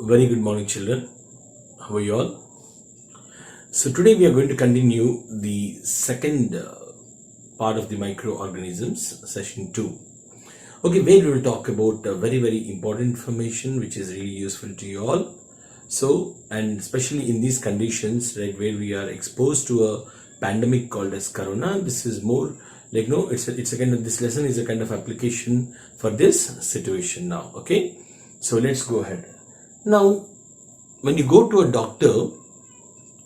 Very good morning, children. How are you all? So today we are going to continue the second part of the microorganisms, session 2. Okay, where we will talk about very important information which is really useful to you all. So, and especially in these conditions, right, where we are exposed to a pandemic called as corona, this is more like it's a kind of, this lesson is a kind of application for this situation now. Okay, so let's go ahead. Now, when you go to a doctor,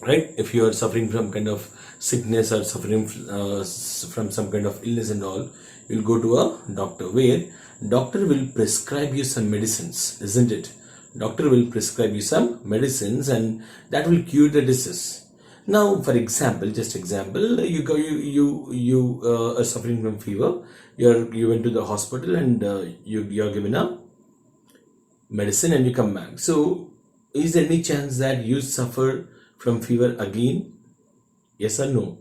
right, if you are suffering from kind of sickness or suffering from some kind of illness and all, you'll go to a doctor where doctor will prescribe you some medicines, isn't it? Doctor will prescribe you some medicines and that will cure the disease. Now, for example, just example, you are suffering from fever. You went to the hospital and you are given a medicine and you come back. So is there any chance that you suffer from fever again? Yes or no?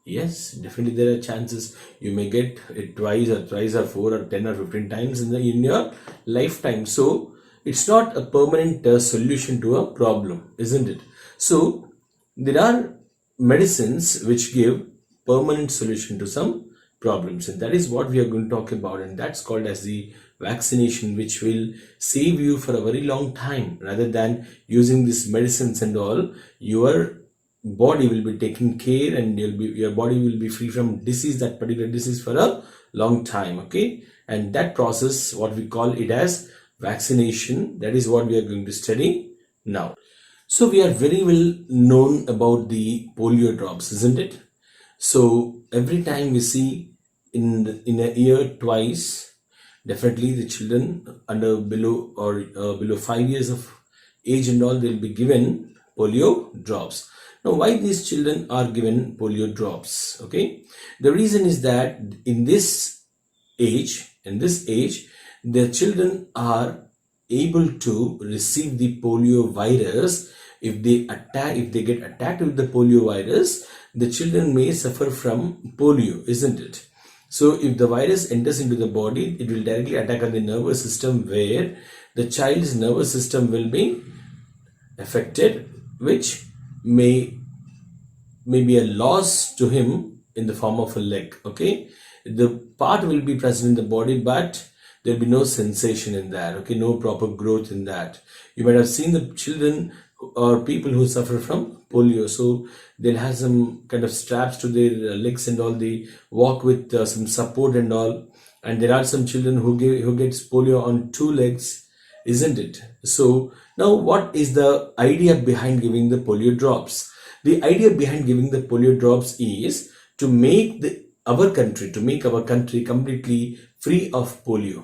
Yes, definitely there are chances. You may get it twice or thrice or 4 or 10 or 15 times in your lifetime. So it's not a permanent solution to a problem, isn't it? So there are medicines which give permanent solution to some problems, and that is what we are going to talk about, and that's called as the vaccination, which will save you for a very long time. Rather than using these medicines and all, your body will be taking care and your body will be free from disease, that particular disease, for a long time. Okay, and that process, what we call it as vaccination, that is what we are going to study now. So we are very well known about the polio drops, isn't it? So every time we see in a year twice, definitely the children under below or below 5 years of age and all, they'll be given polio drops. Now, why these children are given polio drops? Okay, the reason is that in this age, the children are able to receive the polio virus. If they get attacked with the polio virus, the children may suffer from polio, isn't it? So if the virus enters into the body, it will directly attack on the nervous system, where the child's nervous system will be affected, which may be a loss to him in the form of a leg. Okay, the part will be present in the body, but there will be no sensation in that. Okay, no proper growth in that. You might have seen the children or people who suffer from polio, so they'll have some kind of straps to their legs and all. They walk with some support and all, and there are some children who gets polio on 2 legs, isn't it? So now, what is the idea behind giving the polio drops? The idea behind giving the polio drops is to make our country completely free of polio.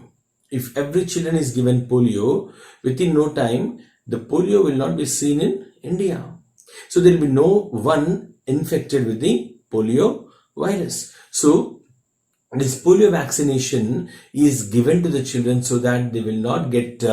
If every children is given polio, within no time the polio will not be seen in India. So there will be no one infected with the polio virus. So this polio vaccination is given to the children so that they will not get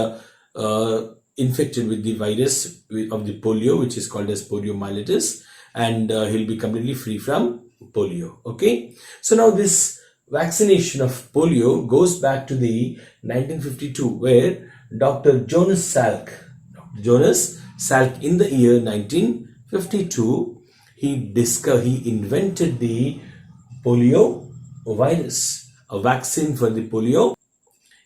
infected with the virus of the polio, which is called as poliomyelitis, and he'll be completely free from polio. Okay, so now this vaccination of polio goes back to the 1952, where Dr. Jonas Salk in the year 1952, he invented the polio virus, a vaccine for the polio.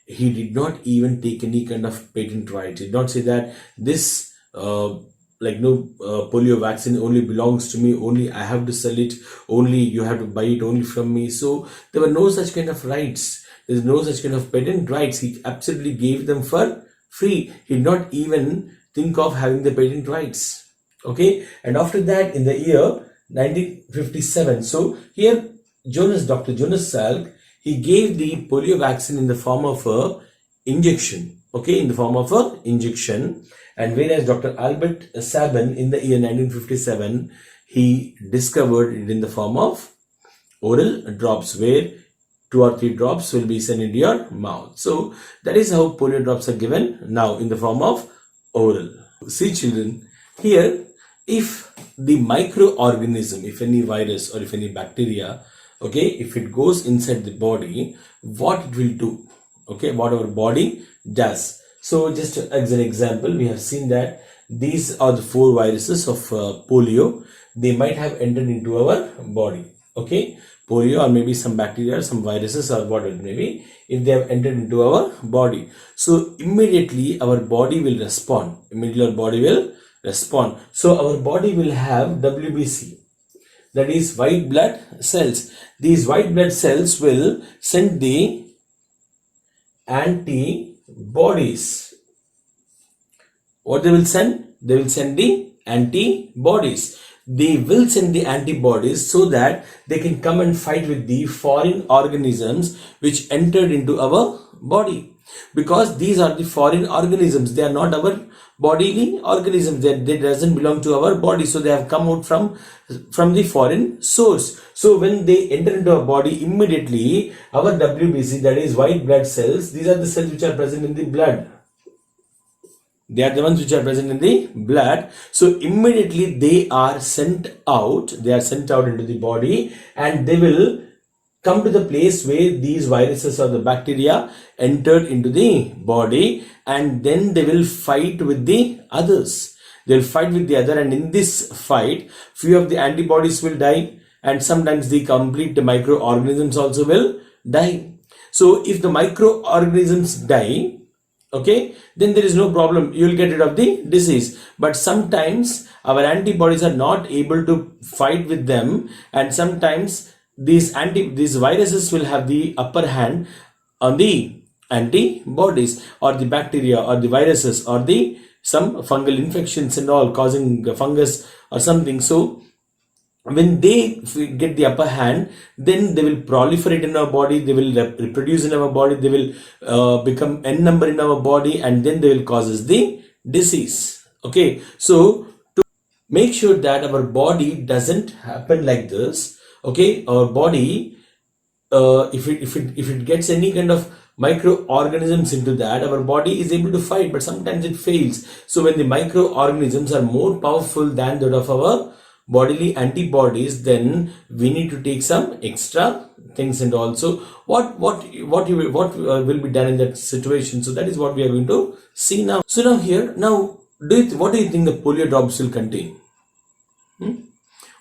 He did not even take any kind of patent right. He did not say that this polio vaccine only belongs to me, only I have to sell it, only you have to buy it only from me. So there were no such kind of rights. There's no such kind of patent rights. He absolutely gave them for free. He did not even think of having the patent rights. Okay, and after that, in the year 1957, so here Dr. Jonas Salk, he gave the polio vaccine in the form of a injection. Okay, in the form of a injection. And whereas Dr. Albert Sabin in the year 1957, he discovered it in the form of oral drops, where 2 or 3 drops will be sent into your mouth. So that is how polio drops are given now, in the form of oral. See children, here if the microorganism, if any virus or if any bacteria, okay, if it goes inside the body, what it will do, okay, what our body does. So just as an example, we have seen that these are the four viruses of polio. They might have entered into our body. Okay, polio or maybe some bacteria, some viruses or whatever it may be, if they have entered into our body. So immediately our body will respond. Immediately our body will respond. So our body will have WBC, that is white blood cells. These white blood cells will send the antibodies. What they will send? They will send the antibodies. They will send the antibodies so that they can come and fight with the foreign organisms which entered into our body. Because these are the foreign organisms, they are not our bodily organisms. They doesn't belong to our body, so they have come out from the foreign source. So when they enter into our body, immediately our WBC, that is white blood cells, these are the cells which are present in the blood. They are the ones which are present in the blood. So immediately they are sent out. They are sent out into the body, and they will come to the place where these viruses or the bacteria entered into the body, and then they will fight with the others. They'll fight with the other, and in this fight, few of the antibodies will die, and sometimes the complete microorganisms also will die. So if the microorganisms die, okay, then there is no problem, you will get rid of the disease. But sometimes our antibodies are not able to fight with them, and sometimes these viruses will have the upper hand on the antibodies, or the bacteria or the viruses or the some fungal infections and all, causing fungus or something. So when they get the upper hand, then they will proliferate in our body, they will reproduce in our body, they will become n number in our body, and then they will cause us the disease. Okay, so to make sure that our body doesn't happen like this, okay, our body, if it gets any kind of microorganisms into that, our body is able to fight, but sometimes it fails. So when the microorganisms are more powerful than that of our bodily antibodies, then we need to take some extra things. And also what will be done in that situation. So that is what we are going to see now. So now here, now what do you think the polio drops will contain?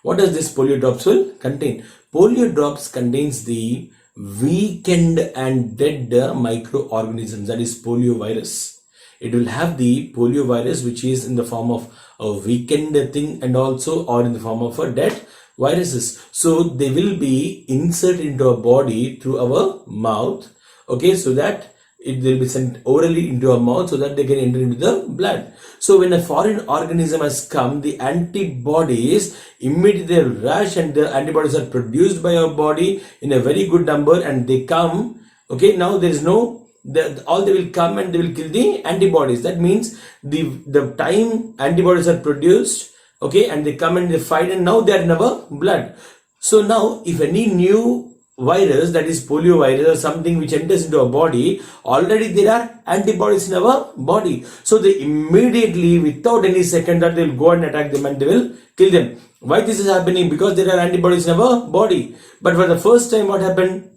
What does this polio drops will contain? Polio drops contains the weakened and dead microorganisms, that is polio virus. It will have the polio virus, which is in the form of a weakened thing, and also or in the form of a dead viruses. So they will be inserted into our body through our mouth, okay, so that it will be sent orally into our mouth so that they can enter into the blood. So when a foreign organism has come, the antibodies immediately rush, and the antibodies are produced by our body in a very good number, and they come. Okay, now there is no, all they will come and they will kill the antibodies. That means the time antibodies are produced, okay, and they come and they fight, and now they are in our blood. So now if any new virus, that is polio virus or something which enters into our body, already there are antibodies in our body. So they immediately, without any second thought, they will go and attack them and they will kill them. Why this is happening? Because there are antibodies in our body. But for the first time, what happened?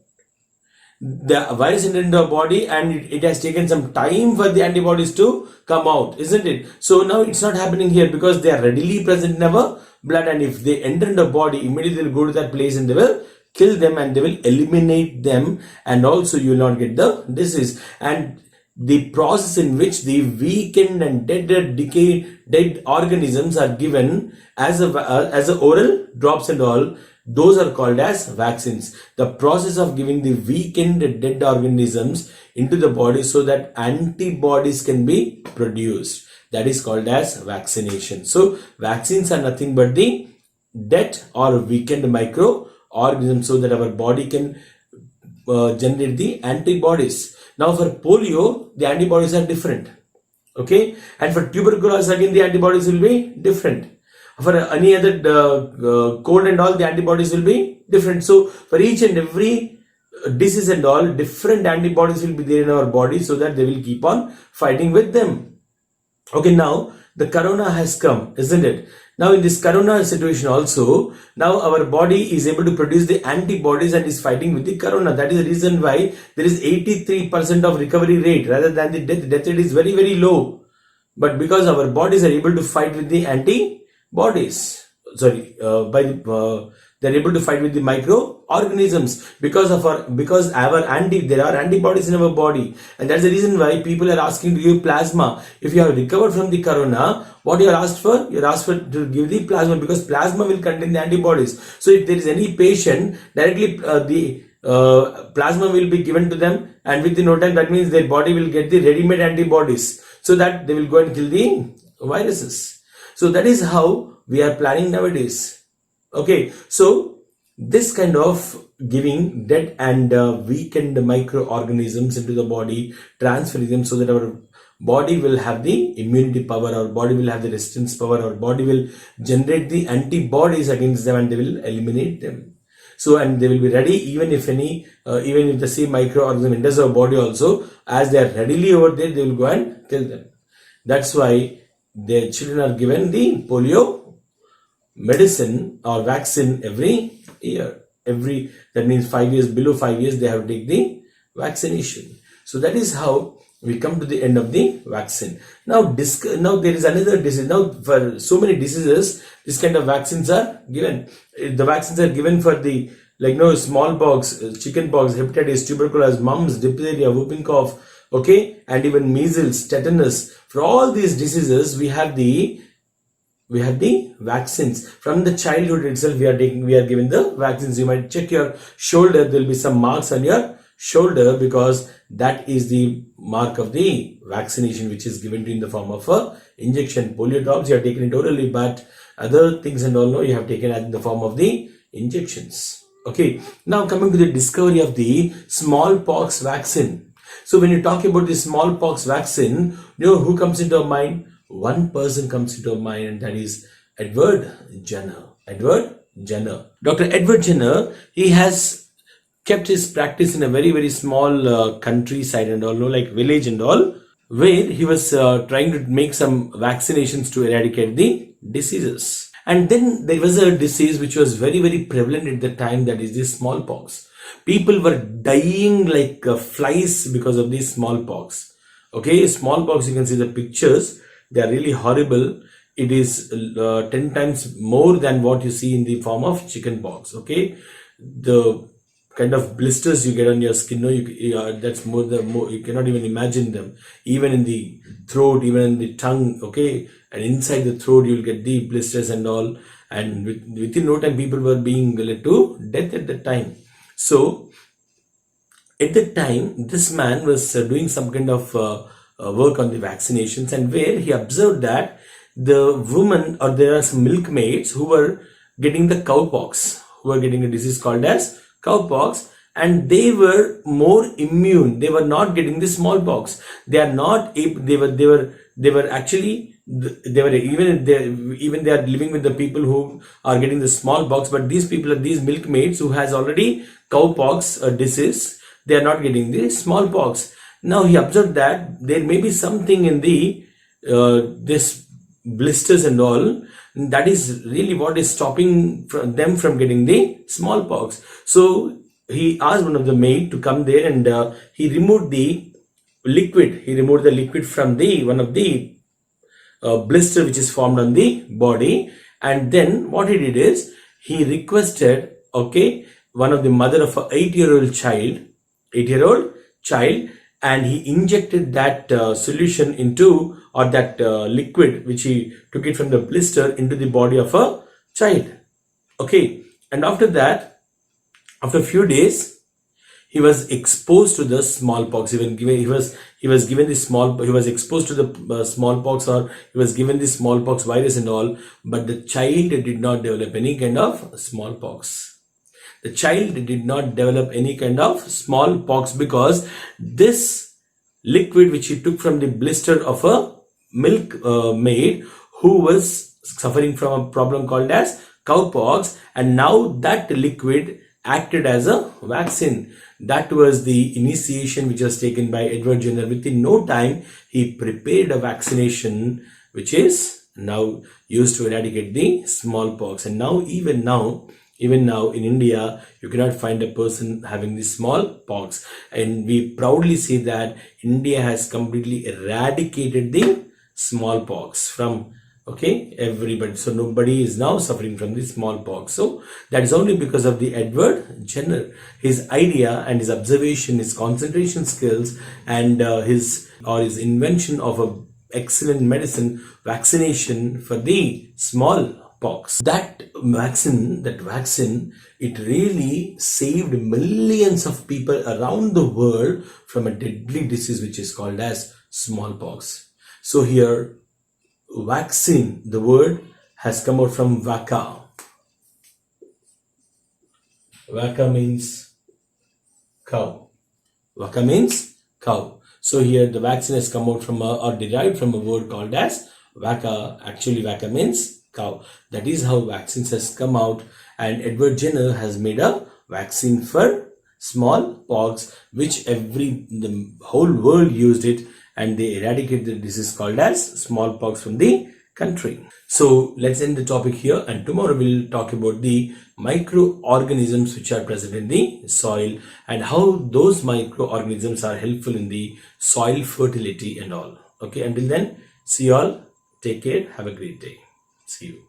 The virus entered into our body, and it has taken some time for the antibodies to come out, isn't it? So now it's not happening here, because they are readily present in our blood, and if they enter into the body, immediately they will go to that place and they will kill them, and they will eliminate them, and also you will not get the disease. And the process in which the weakened and dead organisms are given as a oral drops and all, those are called as vaccines. The process of giving the weakened dead organisms into the body so that antibodies can be produced, that is called as vaccination. So vaccines are nothing but the dead or weakened microorganisms, so that our body can generate the antibodies. Now for polio, the antibodies are different, okay, and for tuberculosis again the antibodies will be different. For any other cold and all, the antibodies will be different. So for each and every disease and all, different antibodies will be there in our body, so that they will keep on fighting with them. Okay, now the corona has come, isn't it? Now in this corona situation also, now our body is able to produce the antibodies and is fighting with the corona. That is the reason why there is 83% of recovery rate rather than the death rate is very, very low. But because our bodies are able to fight with the antibodies, sorry, they're able to fight with the microorganisms because our there are antibodies in our body, and that's the reason why people are asking to give plasma. If you have recovered from the corona, what you are asked for? You're asked for to give the plasma because plasma will contain the antibodies. So if there is any patient, directly the plasma will be given to them, and within no time, that means their body will get the ready-made antibodies, so that they will go and kill the viruses. So that is how we are planning nowadays. Okay, so this kind of giving dead and weakened microorganisms into the body, transferring them so that our body will have the immunity power, our body will have the resistance power, our body will generate the antibodies against them, and they will eliminate them. So, and they will be ready even if even if the same microorganism enters our body also, as they are readily over there, they will go and kill them. That's why the children are given the polio medicine or vaccine every year. That means 5 years, below 5 years, they have to take the vaccination. So that is how we come to the end of the vaccine. Now, now there is another disease. Now, for so many diseases, this kind of vaccines are given. The vaccines are given for the, like, smallpox, chickenpox, hepatitis, tuberculosis, mumps, diphtheria, whooping cough, okay, and even measles, tetanus. For all these diseases, we have the vaccines. From the childhood itself, we are given the vaccines. You might check your shoulder, there will be some marks on your shoulder, because that is the mark of the vaccination, which is given to you in the form of a injection. Polio drops, you have taken it orally, but other things and all, no, you have taken it in the form of the injections. Okay, now coming to the discovery of the smallpox vaccine. So when you talk about the smallpox vaccine, you know who comes into our mind? One person comes into our mind, and that is Edward Jenner. Edward Jenner. Dr. Edward Jenner, he has kept his practice in a very, very small countryside and all, no, like village and all, where he was trying to make some vaccinations to eradicate the diseases. And then there was a disease which was very, very prevalent at the time, that is the smallpox. People were dying like flies because of the smallpox. Okay, smallpox, you can see the pictures, they are really horrible. It is 10 times more than what you see in the form of chickenpox. Okay, the kind of blisters you get on your skin, no, that's more you cannot even imagine them. Even in the throat, even in the tongue, okay, and inside the throat you'll get the blisters and all. And within no time, people were being led to death at that time. So at that time, this man was doing some kind of work on the vaccinations, and where he observed that the woman, or there are some milkmaids who were getting the cowpox, who were getting a disease called as cowpox, and they were more immune. They were not getting the smallpox. They are not able, they were actually, they were even they are living with the people who are getting the smallpox, but these people are these milkmaids who has already cowpox disease. They are not getting the smallpox. Now he observed that there may be something in the this blisters and all, that is really what is stopping them from getting the smallpox. So he asked one of the maid to come there, and he removed the liquid. He removed the liquid from the one of the blister which is formed on the body, and then what he did is he requested, okay, one of the mother of a 8-year-old child, 8-year-old child, and he injected that solution into, or that liquid which he took it from the blister, into the body of a child. Okay, and after that, after a few days, he was exposed to the smallpox. He was given the he was exposed to the smallpox, or he was given the smallpox virus and all, but the child did not develop any kind of smallpox. The child did not develop any kind of smallpox, because this liquid which he took from the blister of a milk maid who was suffering from a problem called as cowpox, and now that liquid acted as a vaccine. That was the initiation which was taken by Edward Jenner. Within no time, he prepared a vaccination which is now used to eradicate the smallpox. And even now in India, you cannot find a person having the smallpox. And we proudly say that India has completely eradicated the smallpox from everybody. So nobody is now suffering from the smallpox. So that is only because of the Edward Jenner, his idea and his observation, his concentration skills, and his invention of a excellent medicine, vaccination for the smallpox. That vaccine, it really saved millions of people around the world from a deadly disease which is called as smallpox. So here, vaccine, the word has come out from vaka. Vaka means cow. Vaka means cow. So here the vaccine has come out from or derived from a word called as vaka. Actually, vaka means cow. That is how vaccines has come out, and Edward Jenner has made a vaccine for smallpox, which the whole world used it, and they eradicated the disease called as smallpox from the country. So let's end the topic here, and tomorrow we'll talk about the microorganisms which are present in the soil and how those microorganisms are helpful in the soil fertility and all. Okay, until then, see you all. Take care. Have a great day. See you.